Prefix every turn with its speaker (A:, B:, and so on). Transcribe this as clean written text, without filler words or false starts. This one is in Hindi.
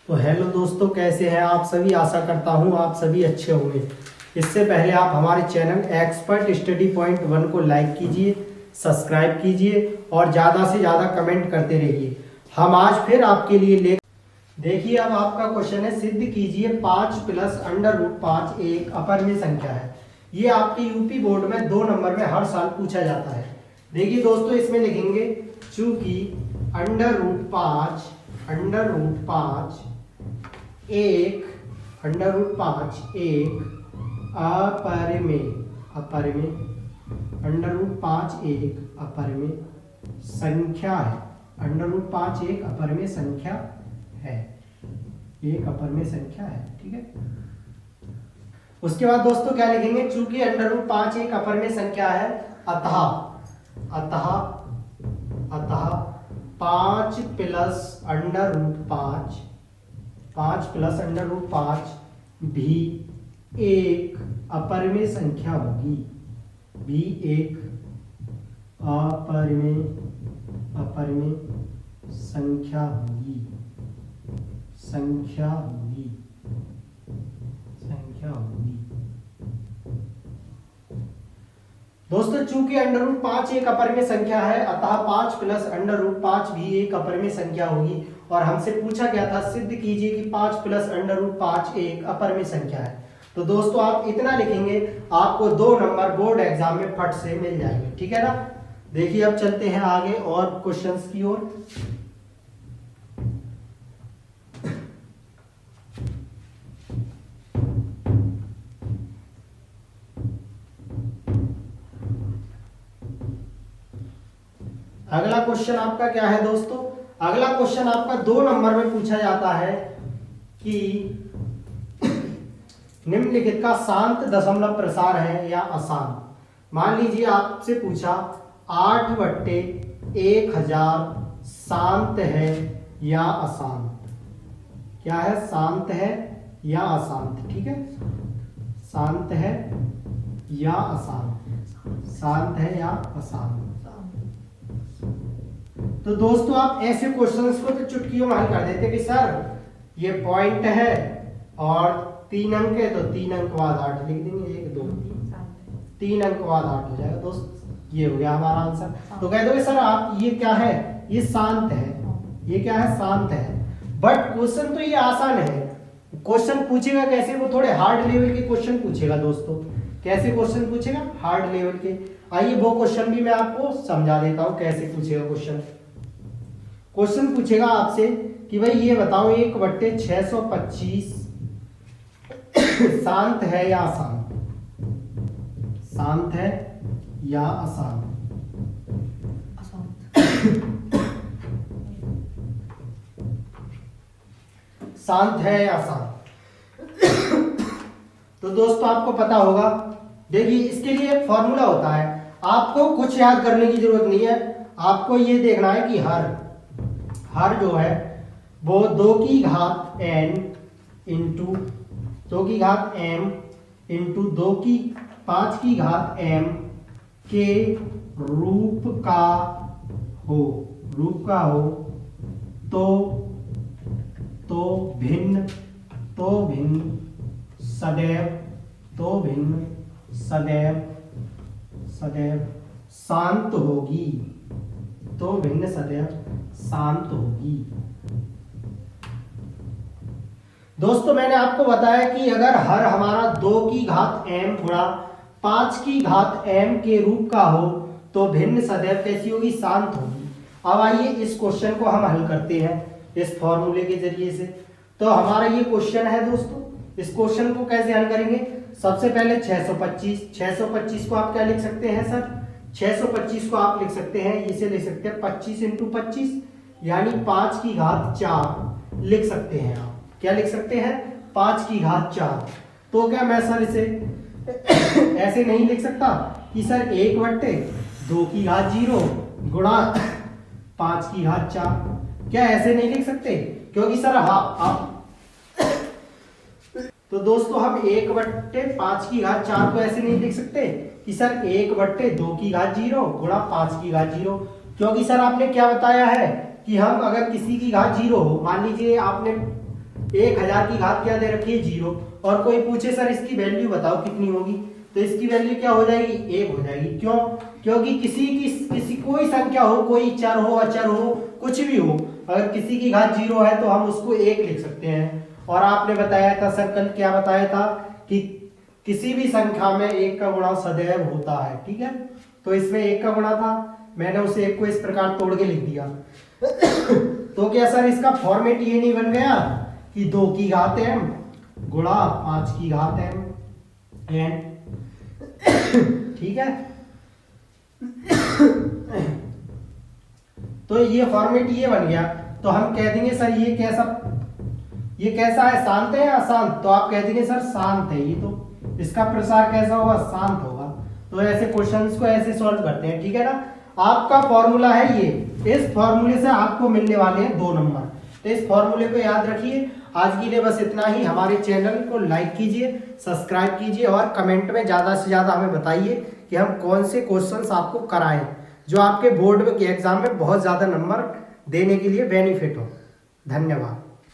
A: तो हेलो दोस्तों, कैसे हैं आप सभी। आशा करता हूं आप सभी अच्छे होंगे। इससे पहले आप हमारे चैनल एक्सपर्ट स्टडी पॉइंट 1 को लाइक कीजिए, सब्सक्राइब कीजिए और ज़्यादा से ज़्यादा कमेंट करते रहिए। हम आज फिर आपके लिए देखिए, अब आपका क्वेश्चन है, सिद्ध कीजिए 5 प्लस अंडर रूट 5 एक अपरिमेय संख्या है। ये आपके यूपी बोर्ड में 2 नंबर में हर साल पूछा जाता है। देखिए दोस्तों, इसमें लिखेंगे चूंकि अंडर रूट 5 एक अपरिमेय अंडर रूट 5 एक अपरिमेय संख्या है। अंडर रूट 5 एक अपरिमेय संख्या है, एक अपरिमेय संख्या है। ठीक है। उसके बाद दोस्तों क्या लिखेंगे, चूंकि अंडर रूट 5 एक अपरिमेय संख्या है, अतः 5 प्लस अंडर रूट 5 भी एक अपरिमेय संख्या होगी, अपरिमेय संख्या होगी। दोस्तों, चूंकि अंडर रूट 5 एक अपरिमेय संख्या है, अतः 5 प्लस अंडर रूट 5 भी एक अपरिमेय संख्या होगी। और हमसे पूछा गया था सिद्ध कीजिए कि 5 प्लस अंडर रूट 5 एक अपरिमेय संख्या है। तो दोस्तों आप इतना लिखेंगे, आपको 2 नंबर बोर्ड एग्जाम में फट से मिल जाएंगे। ठीक है ना। देखिए, अब चलते हैं आगे और क्वेश्चंस की ओर। अगला क्वेश्चन आपका क्या है दोस्तों, अगला क्वेश्चन आपका 2 नंबर में पूछा जाता है कि निम्नलिखित का शांत दशमलव प्रसार है या अशांत। मान लीजिए आपसे पूछा 8/1000 शांत है या अशांत। क्या है, शांत है या अशांत। ठीक है, शांत है या अशांत, शांत है या अशांत। तो दोस्तों आप ऐसे क्वेश्चंस को तो चुटकियों में हल कर देते कि सर ये पॉइंट है और 3 अंक है, तो 3 अंक बाद 8 लिख देंगे, 1 2 3 अंक बाद 8 हो जाएगा दोस्त। ये हो गया हमारा आंसर। तो कह दोगे सर आप ये क्या है, ये शांत है, ये क्या है, शांत है। बट क्वेश्चन तो ये आसान है। क्वेश्चन पूछेगा कैसे, वो थोड़े हार्ड लेवल के क्वेश्चन पूछेगा दोस्तों। कैसे क्वेश्चन पूछेगा, हार्ड लेवल के। आइए वो क्वेश्चन भी मैं आपको समझा देता हूं कैसे पूछेगा क्वेश्चन। क्वेश्चन पूछेगा आपसे कि भाई ये बताओ 1/625 शांत है या अशांत, शांत है या अशांत। शांत है या अशांत। तो दोस्तों आपको पता होगा, देखिए इसके लिए एक फॉर्मूला होता है, आपको कुछ याद करने की जरूरत नहीं है। आपको ये देखना है कि हर जो है वो 2 की घात n इंटू 2 की घात m इंटू 2 की 5 की घात m के रूप का हो तो भिन्न सदैव शांत होगी, तो भिन्न सदैव शांत होगी। दोस्तों मैंने आपको बताया कि अगर हर हमारा 2 की घात m गुणा 5 की घात m के रूप का हो तो भिन्न सदैव कैसी होगी, शांत होगी। अब आइए इस क्वेश्चन को हम हल करते हैं इस फॉर्मूले के जरिए से। तो हमारा ये क्वेश्चन है दोस्तों, इस क्वेश्चन को कैसे हल करेंगे। सबसे पहले 625 को आप क्या लिख सकते हैं सर, 625 को आप लिख सकते हैं, इसे लिख सकते हैं 25 इंटू 25 यानी 5 की घात 4 लिख सकते हैं। आप क्या लिख सकते हैं, 5 की घात 4। तो क्या मैं सर इसे ऐसे नहीं लिख सकता कि सर 1/2 की घात 0 गुणा 5 की घात 4, क्या ऐसे नहीं लिख सकते। क्योंकि सर आप तो दोस्तों हम 1/5 की घात 4 को ऐसे नहीं लिख सकते कि सर 1/2 की घात 0 गुणा 5 की घात 0। क्योंकि सर आपने क्या बताया है कि हम अगर किसी की घात 0 हो, मान लीजिए आपने 1000 की घात क्या दे रखी है 0, और कोई पूछे सर इसकी वैल्यू बताओ कितनी होगी, तो इसकी वैल्यू क्या हो जाएगी 1 हो जाएगी। क्यों? क्योंकि किसी कोई संख्या हो, कोई चर हो अचर हो कुछ भी हो, अगर किसी की घात 0 है तो हम उसको 1 लिख सकते हैं। और आपने बताया था सर कल, क्या बताया था कि किसी भी संख्या में 1 का गुणा सदैव होता है। ठीक है, तो इसमें 1 का गुणा था, मैंने उसे 1 को इस प्रकार तोड़ के लिख दिया। तो क्या सर इसका फॉर्मेट ये नहीं बन गया कि 2 की घात m गुणा 5 की घात m n? ठीक है, तो ये फॉर्मेट ये बन गया। तो हम कह देंगे सर ये कैसा है, शांत है या अशांत? तो आप कह देंगे सर शांत है ये, तो इसका प्रसार कैसा होगा, शांत होगा। तो ऐसे क्वेश्चंस को ऐसे सॉल्व करते हैं। ठीक है ना, आपका फॉर्मूला है ये, इस फॉर्मूले से आपको मिलने वाले हैं 2 नंबर, तो इस फॉर्मूले को याद रखिए। आज के लिए बस इतना ही। हमारे चैनल को लाइक कीजिए, सब्सक्राइब कीजिए और कमेंट में ज्यादा से ज्यादा हमें बताइए कि हम कौन से क्वेश्चंस आपको कराएं जो आपके बोर्ड के एग्जाम में बहुत ज्यादा नंबर देने के लिए बेनिफिट हो। धन्यवाद।